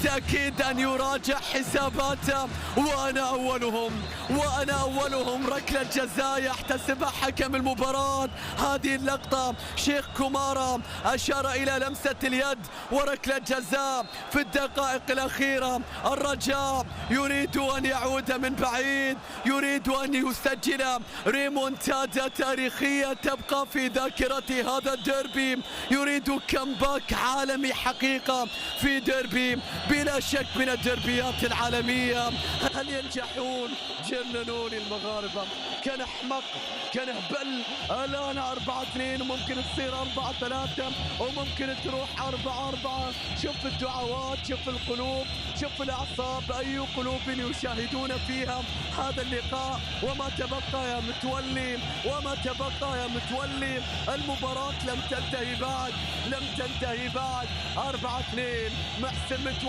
بالتأكيد أن يراجع حساباته، وأنا أولهم. ركلة جزاء يحتسبها حكم المباراة. هذه اللقطة شيخ كومارا أشار إلى لمسة اليد وركلة جزاء في الدقائق الأخيرة. الرجاء يريد أن يعود من بعيد، يريد أن يسجل ريمونتادا تاريخية تبقى في ذاكرة هذا الديربي، يريد كمباك عالمي حقيقة في ديربي بلا شك من الديربيات العالمية. هل ينجحون؟ جننون المغاربة. كان أحمق، كان هبل. الآن 4-2 وممكن تصير 4-3 وممكن تروح 4-4. شوف الدعوات، شوف القلوب، شوف الأعصاب، أي قلوب يشاهدون فيها هذا اللقاء. وما تبقى يا متولي، وما تبقى يا متولي. المباراة لم تنتهي بعد، لم تنتهي بعد. 4-2 محسن متولي.